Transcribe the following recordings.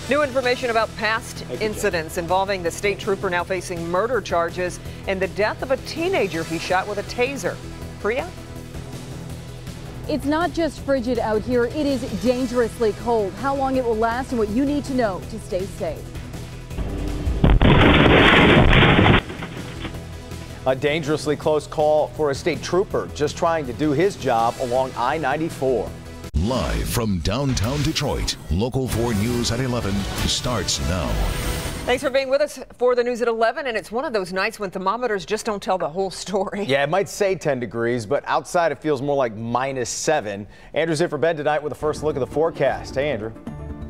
New information about past incidents involving the state trooper now facing murder charges and the death of a teenager he shot with a taser. Priya? It's not just frigid out here, it is dangerously cold. How long it will last and what you need to know to stay safe. A dangerously close call for a state trooper just trying to do his job along I-94. Live from downtown Detroit, Local 4 News at 11 starts now. Thanks for being with us for the news at 11. And it's one of those nights when thermometers just don't tell the whole story. Yeah, it might say 10 degrees, but outside it feels more like -7. Andrew's in for bed tonight with a first look at the forecast. Hey, Andrew.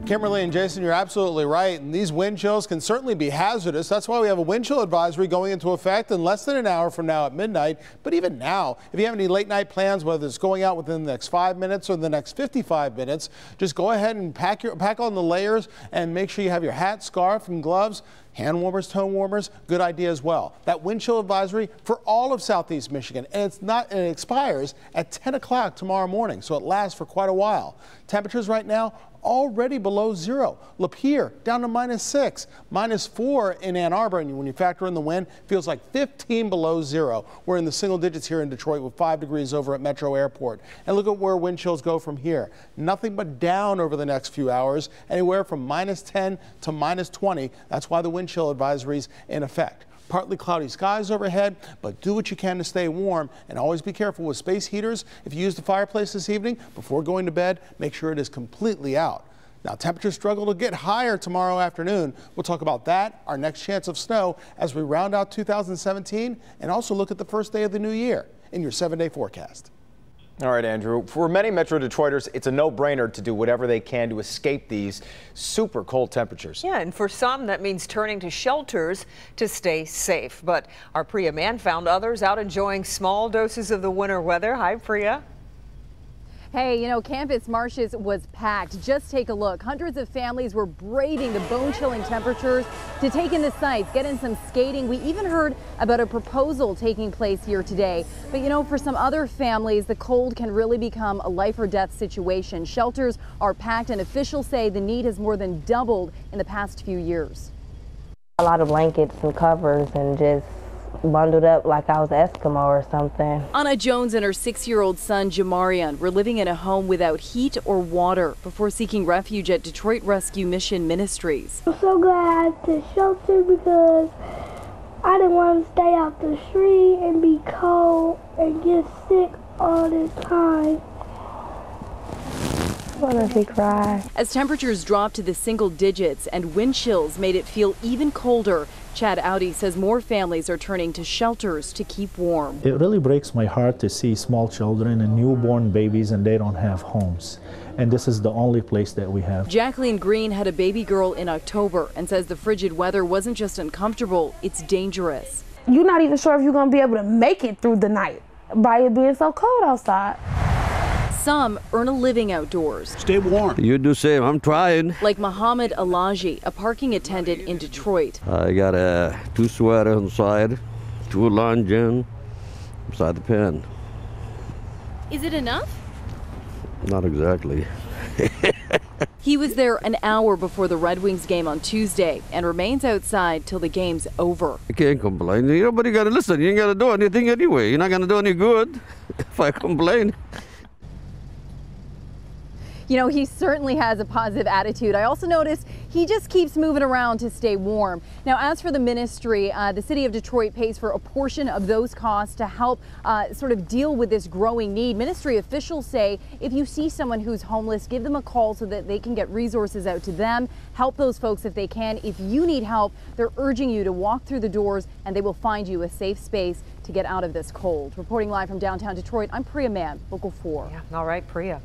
Kimberly and Jason, you're absolutely right. And these wind chills can certainly be hazardous. That's why we have a wind chill advisory going into effect in less than an hour from now at midnight. But even now, if you have any late night plans, whether it's going out within the next 5 minutes or the next 55 minutes, just go ahead and pack on the layers and make sure you have your hat, scarf, and gloves. Hand warmers, tone warmers, good idea as well. That wind chill advisory for all of Southeast Michigan, and it expires at 10 o'clock tomorrow morning, so it lasts for quite a while. Temperatures right now already below zero. Lapeer down to -6, -4 in Ann Arbor, and when you factor in the wind, feels like 15 below zero. We're in the single digits here in Detroit with 5 degrees over at Metro Airport. And look at where wind chills go from here. Nothing but down over the next few hours, anywhere from -10 to -20. That's why the wind chill advisory's in effect. Partly cloudy skies overhead, but do what you can to stay warm and always be careful with space heaters. If you use the fireplace this evening before going to bed, make sure it is completely out. Now, temperatures struggle to get higher tomorrow afternoon. We'll talk about that, our next chance of snow as we round out 2017 and also look at the first day of the new year in your 7-day forecast. All right, Andrew. For many Metro Detroiters, it's a no-brainer to do whatever they can to escape these super cold temperatures. Yeah, and for some, that means turning to shelters to stay safe. But our Priya man found others out enjoying small doses of the winter weather. Hi, Priya. Hey, you know, Campus Marshes was packed. Just take a look. Hundreds of families were braving the bone-chilling temperatures to take in the sights, get in some skating. We even heard about a proposal taking place here today. But, you know, for some other families, the cold can really become a life or death situation. Shelters are packed, and officials say the need has more than doubled in the past few years. A lot of blankets and covers and just bundled up like I was Eskimo or something. Anna Jones and her 6-year-old son Samaritan were living in a home without heat or water before seeking refuge at Detroit Rescue Mission Ministries. I'm so glad I had this shelter because I didn't want to stay out the street and be cold and get sick all this time. Honestly, cry. As temperatures dropped to the single digits and wind chills made it feel even colder, Chad Audi says more families are turning to shelters to keep warm. It really breaks my heart to see small children and newborn babies and they don't have homes. And this is the only place that we have. Jacqueline Green had a baby girl in October and says the frigid weather wasn't just uncomfortable, it's dangerous. You're not even sure if you're going to be able to make it through the night by it being so cold outside. Some earn a living outdoors. Stay warm. You do same. I'm trying. Like Muhammad Alaji, a parking attendant in Detroit. I got 2 sweaters on the side, 2 lawn gin beside the pen. Is it enough? Not exactly. He was there an hour before the Red Wings game on Tuesday and remains outside till the game's over. I can't complain. Nobody got to listen. You ain't got to do anything anyway. You're not going to do any good if I complain. You know, he certainly has a positive attitude. I also noticed he just keeps moving around to stay warm. Now, as for the ministry, the city of Detroit pays for a portion of those costs to help sort of deal with this growing need. Ministry officials say if you see someone who's homeless, give them a call so that they can get resources out to them, help those folks if they can. If you need help, they're urging you to walk through the doors and they will find you a safe space to get out of this cold. Reporting live from downtown Detroit, I'm Priya Mann, Local 4. Yeah, all right, Priya.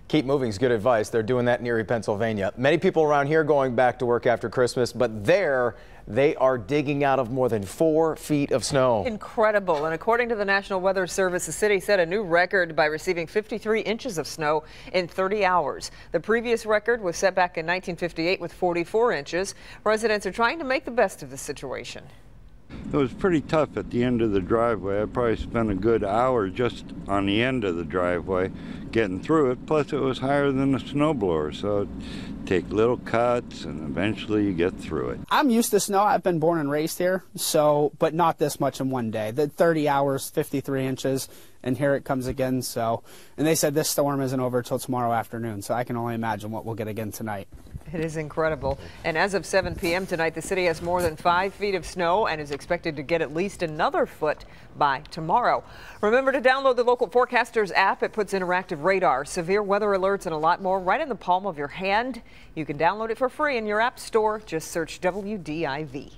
Keep moving is good advice. They're doing that in Erie, Pennsylvania. Many people around here going back to work after Christmas, but there they are digging out of more than 4 feet of snow. Incredible. And according to the National Weather Service, the city set a new record by receiving 53 inches of snow in 30 hours. The previous record was set back in 1958 with 44 inches. Residents are trying to make the best of the situation. It was pretty tough at the end of the driveway. I probably spent a good hour just on the end of the driveway getting through it. Plus, it was higher than a snowblower, so take little cuts and eventually you get through it. I'm used to snow. I've been born and raised here, but not this much in one day. The 30 hours, 53 inches, and here it comes again. And they said this storm isn't over till tomorrow afternoon, so I can only imagine what we'll get again tonight. It is incredible. And as of 7 p.m. tonight, the city has more than 5 feet of snow and is expected to get at least another foot by tomorrow. Remember to download the Local Forecasters app. It puts interactive radar, severe weather alerts, and a lot more right in the palm of your hand. You can download it for free in your app store. Just search WDIV.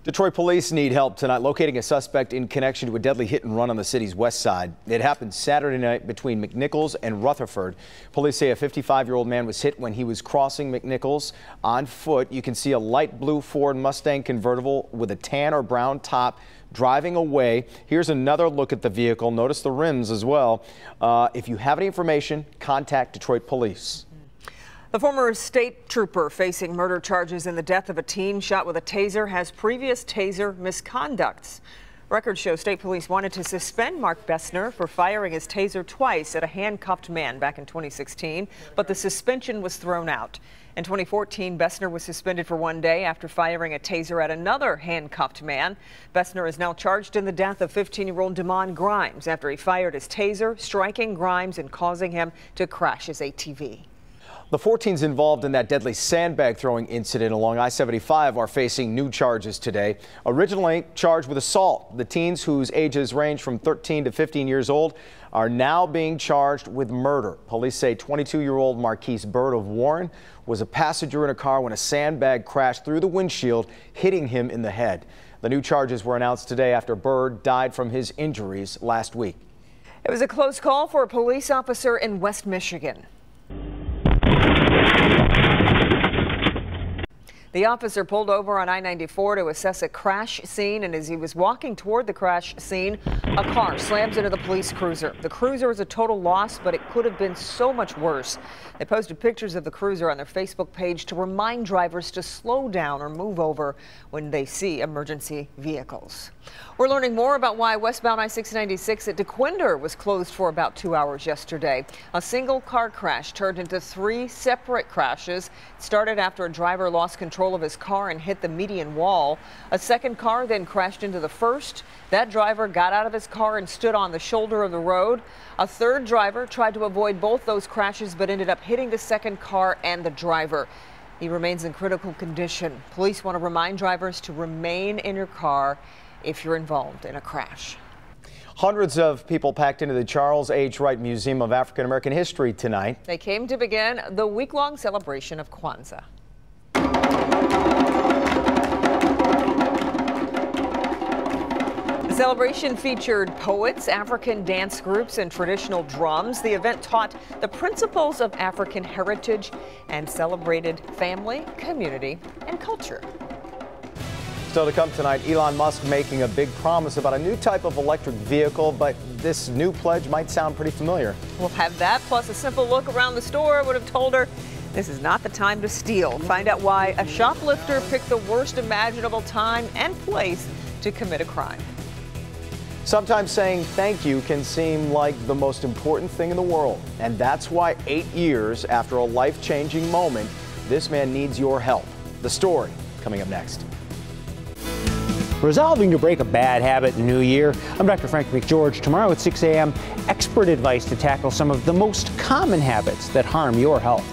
Detroit police need help tonight locating a suspect in connection to a deadly hit and run on the city's west side. It happened Saturday night between McNichols and Rutherford. Police say a 55-year-old man was hit when he was crossing McNichols on foot. You can see a light blue Ford Mustang convertible with a tan or brown top driving away. Here's another look at the vehicle. Notice the rims as well. If you have any information, contact Detroit police. The former state trooper facing murder charges in the death of a teen shot with a taser has previous taser misconducts. Records show state police wanted to suspend Mark Bessner for firing his taser twice at a handcuffed man back in 2016, but the suspension was thrown out. In 2014, Bessner was suspended for 1 day after firing a taser at another handcuffed man. Bessner is now charged in the death of 15-year-old Damon Grimes after he fired his taser, striking Grimes and causing him to crash his ATV. The 14s involved in that deadly sandbag throwing incident along I-75 are facing new charges today. Originally charged with assault, the teens, whose ages range from 13 to 15 years old, are now being charged with murder. Police say 22-year-old Marquise Bird of Warren was a passenger in a car when a sandbag crashed through the windshield, hitting him in the head. The new charges were announced today after Bird died from his injuries last week. It was a close call for a police officer in West Michigan. The officer pulled over on I-94 to assess a crash scene, and as he was walking toward the crash scene, a car slams into the police cruiser. The cruiser is a total loss, but it could have been so much worse. They posted pictures of the cruiser on their Facebook page to remind drivers to slow down or move over when they see emergency vehicles. We're learning more about why westbound I-696 at DeQuinder was closed for about 2 hours yesterday. A single car crash turned into 3 separate crashes. It started after a driver lost control of his car and hit the median wall. A second car then crashed into the first. That driver got out of his car and stood on the shoulder of the road. A third driver tried to avoid both those crashes but ended up hitting the second car and the driver. He remains in critical condition. Police want to remind drivers to remain in your car if you're involved in a crash. Hundreds of people packed into the Charles H. Wright Museum of African American History tonight. They came to begin the week-long celebration of Kwanzaa. The celebration featured poets, African dance groups, and traditional drums. The event taught the principles of African heritage and celebrated family, community, and culture. Still to come tonight, Elon Musk making a big promise about a new type of electric vehicle, but this new pledge might sound pretty familiar. We'll have that, plus a simple look around the store would have told her this is not the time to steal. Find out why a shoplifter picked the worst imaginable time and place to commit a crime. Sometimes saying thank you can seem like the most important thing in the world, and that's why 8 years after a life-changing moment, this man needs your help. The story coming up next. Resolving to break a bad habit in the new year. I'm Dr. Frank McGeorge. Tomorrow at 6 a.m., expert advice to tackle some of the most common habits that harm your health.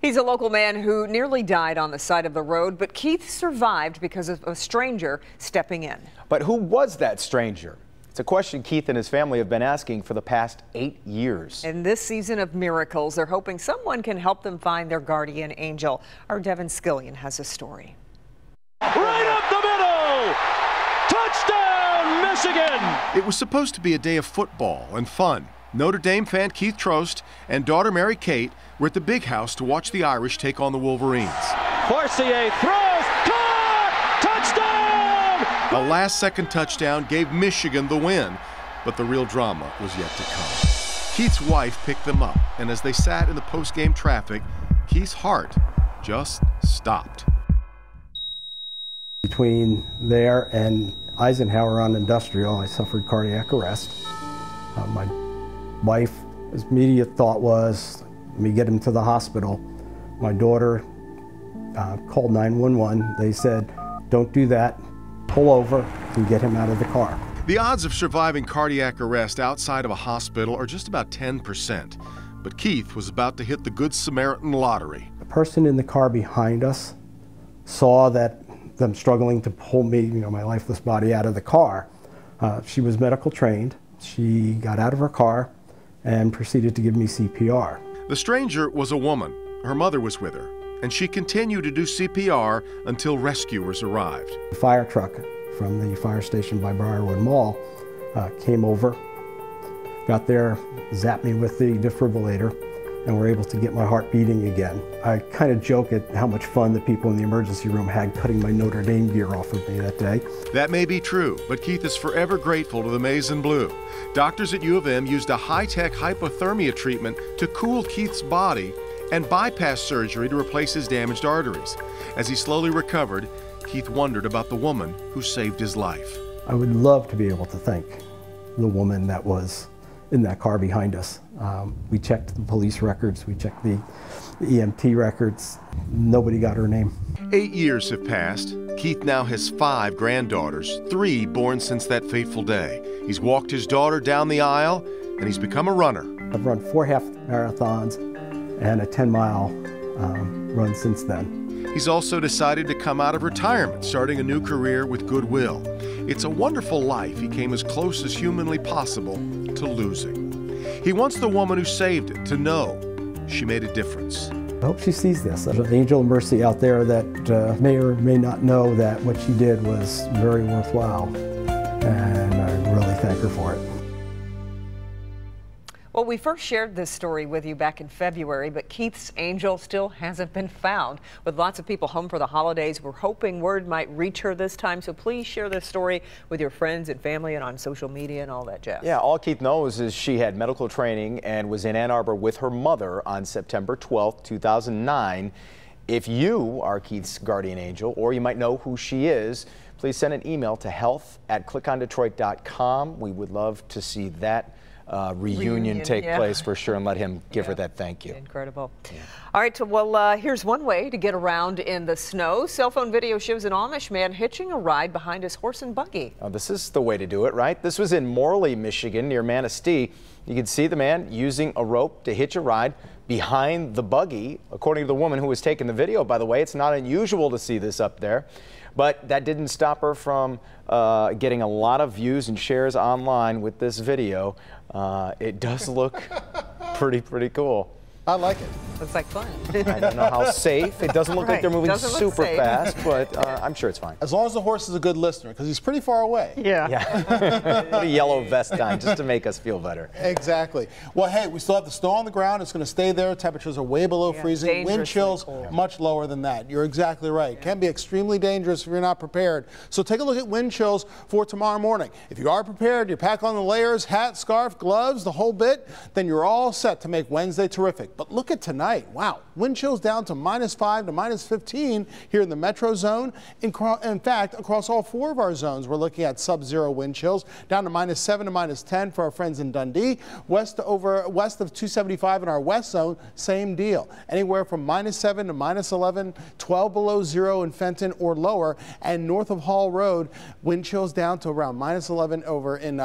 He's a local man who nearly died on the side of the road, but Keith survived because of a stranger stepping in. But who was that stranger? It's a question Keith and his family have been asking for the past 8 years. In this season of miracles, they're hoping someone can help them find their guardian angel. Our Devin Skillian has a story. Right up the middle! Touchdown, Michigan! It was supposed to be a day of football and fun. Notre Dame fan Keith Trost and daughter Mary Kate were at the Big House to watch the Irish take on the Wolverines. Forcier throws, caught, touchdown! A last-second touchdown gave Michigan the win, but the real drama was yet to come. Keith's wife picked them up, and as they sat in the post-game traffic, Keith's heart just stopped. between there and Eisenhower on Industrial, I suffered cardiac arrest. My wife's immediate thought was, let me get him to the hospital. My daughter called 911. They said, don't do that, pull over and get him out of the car. The odds of surviving cardiac arrest outside of a hospital are just about 10%. But Keith was about to hit the Good Samaritan lottery. The person in the car behind us saw that them struggling to pull me, my lifeless body out of the car. She was medical trained. She got out of her car and proceeded to give me CPR. The stranger was a woman. Her mother was with her, and she continued to do CPR until rescuers arrived. The fire truck from the fire station by Briarwood Mall came over, got there, zapped me with the defibrillator, and were able to get my heart beating again. I kind of joke at how much fun the people in the emergency room had cutting my Notre Dame gear off of me that day. That may be true, but Keith is forever grateful to the Maize and Blue. Doctors at U of M used a high-tech hypothermia treatment to cool Keith's body and bypass surgery to replace his damaged arteries. As he slowly recovered, Keith wondered about the woman who saved his life. I would love to be able to thank the woman that was in that car behind us. We checked the police records, we checked the EMT records. Nobody got her name. 8 years have passed. Keith now has 5 granddaughters, 3 born since that fateful day. He's walked his daughter down the aisle, and he's become a runner. I've run 4 half marathons and a 10-mile run since then. He's also decided to come out of retirement, starting a new career with Goodwill. It's a wonderful life he came as close as humanly possible to losing. He wants the woman who saved it to know she made a difference. I hope she sees this. There's an angel of mercy out there that may or may not know that what she did was very worthwhile, and I really thank her for it. Well, we first shared this story with you back in February, but Keith's angel still hasn't been found. With lots of people home for the holidays, we're hoping word might reach her this time. So please share this story with your friends and family and on social media and all that jazz. Yeah, all Keith knows is she had medical training and was in Ann Arbor with her mother on September 12th, 2009. If you are Keith's guardian angel, or you might know who she is, please send an email to health@clickondetroit.com. We would love to see that reunion take place for sure, and let him give her that thank you. Incredible. Yeah. All right, so well, here's one way to get around in the snow. Cell phone video shows an Amish man hitching a ride behind his horse and buggy. Oh, this is the way to do it, right? This was in Morley, Michigan, near Manistee. You can see the man using a rope to hitch a ride behind the buggy. According to the woman who was taking the video, by the way, it's not unusual to see this up there. But that didn't stop her from getting a lot of views and shares online with this video. It does look pretty cool. I like it. Looks like fun. I don't know how safe. It doesn't look like they're moving super fast, but I'm sure it's fine. As long as the horse is a good listener, because he's pretty far away. Yeah. Put a yellow vest on just to make us feel better. Exactly. Well, hey, we still have the snow on the ground. It's going to stay there. Temperatures are way below freezing. Wind chills much lower than that. You're exactly right. Can be extremely dangerous if you're not prepared. So take a look at wind chills for tomorrow morning. If you are prepared, you pack on the layers, hat, scarf, gloves, the whole bit, then you're all set to make Wednesday terrific. But look at tonight. Wow. Wind chills down to -5 to -15 here in the metro zone. In fact, across all 4 of our zones, we're looking at sub-zero wind chills, down to -7 to -10 for our friends in Dundee. West of 275 in our west zone, same deal. Anywhere from -7 to -11, 12 below zero in Fenton or lower. And north of Hall Road, wind chills down to around -11 over in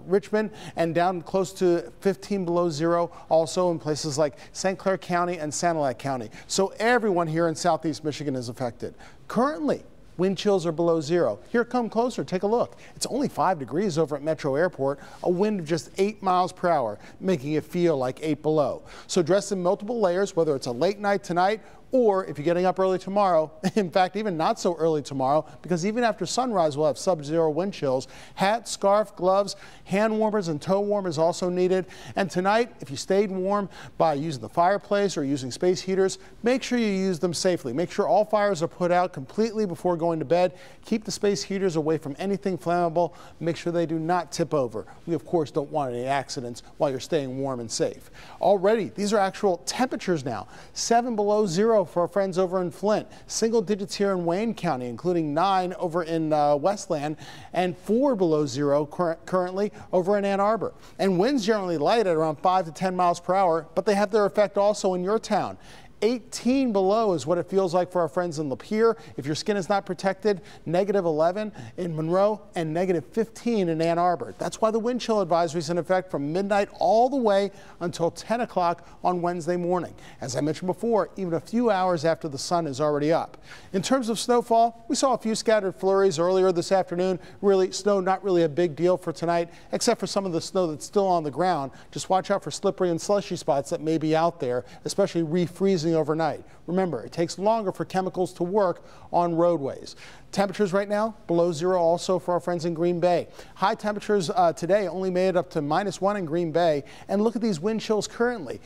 Richmond, and down close to 15 below zero also in places like St. Clair County and Sanilac County. So everyone here in southeast Michigan is affected. Currently, wind chills are below zero. Here, come closer, take a look. It's only 5 degrees over at Metro Airport, a wind of just 8 miles per hour, making it feel like 8 below. So dress in multiple layers, whether it's a late night tonight or if you're getting up early tomorrow, in fact, even not so early tomorrow, because even after sunrise, we'll have sub-zero wind chills. Hat, scarf, gloves, hand warmers, and toe warmers also needed. And tonight, if you stayed warm by using the fireplace or using space heaters, make sure you use them safely. Make sure all fires are put out completely before going to bed. Keep the space heaters away from anything flammable. Make sure they do not tip over. We, of course, don't want any accidents while you're staying warm and safe. Already, these are actual temperatures now. 7 below zero 0 for our friends over in Flint. Single digits here in Wayne County, including 9 over in Westland and 4 below 0 currently over in Ann Arbor. And winds generally light at around 5 to 10 miles per hour, but they have their effect also in your town. 18 below is what it feels like for our friends in Lapeer. If your skin is not protected, -11 in Monroe and -15 in Ann Arbor. That's why the wind chill advisory is in effect from midnight all the way until 10 o'clock on Wednesday morning. As I mentioned before, even a few hours after the sun is already up. In terms of snowfall, we saw a few scattered flurries earlier this afternoon. Really, snow not really a big deal for tonight, except for some of the snow that's still on the ground. Just watch out for slippery and slushy spots that may be out there, especially refreezing overnight. Remember, it takes longer for chemicals to work on roadways. Temperatures right now below 0 also for our friends in Green Bay. High temperatures today only made it up to -1 in Green Bay. And look at these wind chills currently,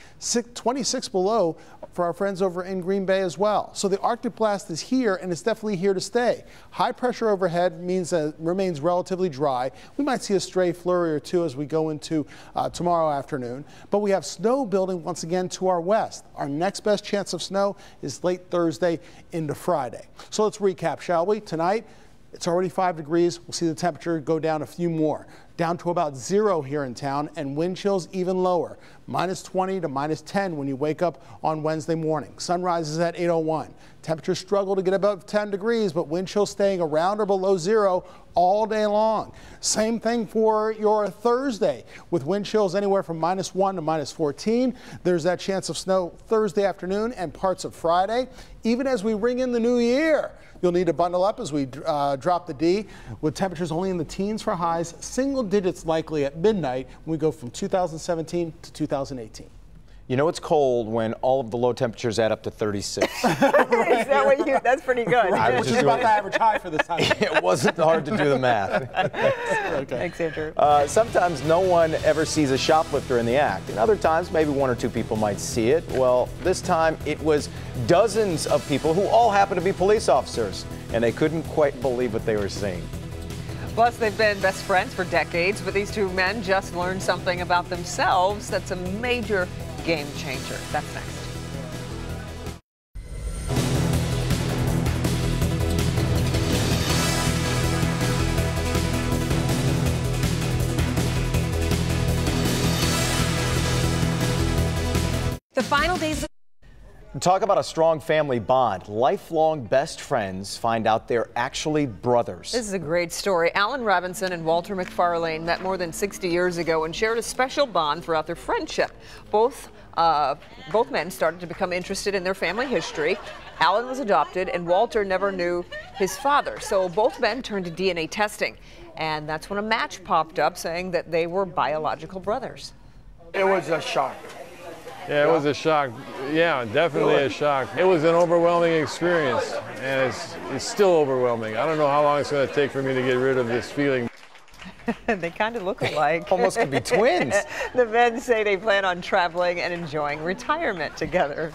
26 below for our friends over in Green Bay as well. So the Arctic blast is here, and it's definitely here to stay. High pressure overhead means that it remains relatively dry. We might see a stray flurry or two as we go into tomorrow afternoon. But we have snow building once again to our west. Our next best chance of snow is late Thursday into Friday. So let's recap, shall we? Tonight, it's already 5 degrees. We'll see the temperature go down a few more, down to about 0 here in town, and wind chills even lower, -20 to -10 when you wake up on Wednesday morning. Sunrise is at 8:01. Temperatures struggle to get above 10 degrees, but wind chills staying around or below 0 all day long. Same thing for your Thursday, with wind chills anywhere from -1 to -14. There's that chance of snow Thursday afternoon and parts of Friday. Even as we ring in the new year, you'll need to bundle up as we drop the D, with temperatures only in the teens for highs, single digits likely at midnight when we go from 2017 to 2018. You know it's cold when all of the low temperatures add up to 36. Is that what you, that's pretty good. Which is about the average high for this time. It wasn't hard to do the math. Okay. Thanks, Andrew. Sometimes no one ever sees a shoplifter in the act, and other times maybe 1 or 2 people might see it. Well, this time it was dozens of people who all happen to be police officers, and they couldn't quite believe what they were seeing. Plus, they've been best friends for decades, but these 2 men just learned something about themselves that's a major game changer. That's next. The final days of Talk about a strong family bond. Lifelong best friends find out they're actually brothers. This is a great story. Alan Robinson and Walter McFarlane met more than 60 years ago and shared a special bond throughout their friendship. Both men started to become interested in their family history. Alan was adopted and Walter never knew his father. So both men turned to DNA testing. And that's when a match popped up saying that they were biological brothers. It was a shock. Yeah, it was a shock. Yeah, definitely a shock. It was an overwhelming experience, and it's still overwhelming. I don't know how long it's going to take for me to get rid of this feeling. They kind of look alike. Almost could be twins. The men say they plan on traveling and enjoying retirement together.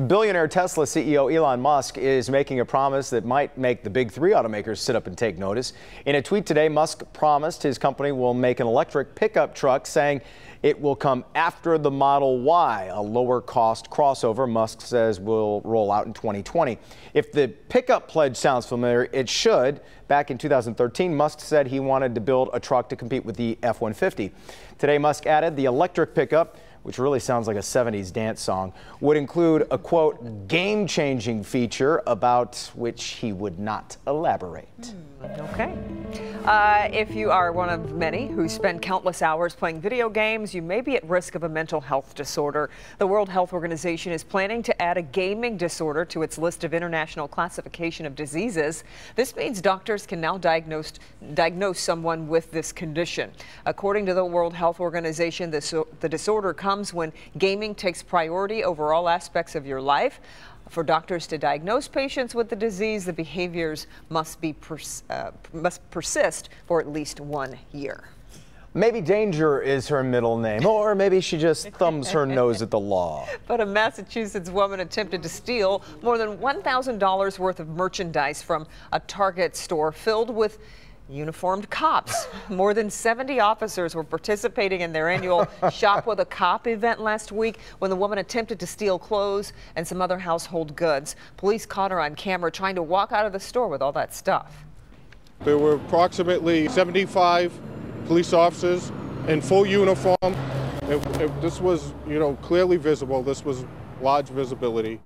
Billionaire Tesla CEO Elon Musk is making a promise that might make the big 3 automakers sit up and take notice. In a tweet today, Musk promised his company will make an electric pickup truck, saying it will come after the Model Y, a lower-cost crossover Musk says will roll out in 2020. If the pickup pledge sounds familiar, it should. Back in 2013, Musk said he wanted to build a truck to compete with the F-150. Today, Musk added the electric pickup, which really sounds like a 70s dance song, would include a, quote, game-changing feature about which he would not elaborate. Okay. If you are one of many who spend countless hours playing video games, you may be at risk of a mental health disorder. The World Health Organization is planning to add a gaming disorder to its list of international classification of diseases. This means doctors can now diagnose someone with this condition. According to the World Health Organization, the disorder comes when gaming takes priority over all aspects of your life. For doctors to diagnose patients with the disease, the behaviors must persist for at least 1 year. Maybe Danger is her middle name, or maybe she just thumbs her nose at the law. But a Massachusetts woman attempted to steal more than $1,000 worth of merchandise from a Target store filled with Uniformed cops. More than 70 officers were participating in their annual Shop with a Cop event last week when the woman attempted to steal clothes and some other household goods. Police caught her on camera trying to walk out of the store with all that stuff. There were approximately 75 police officers in full uniform. This was, clearly visible. This was large visibility.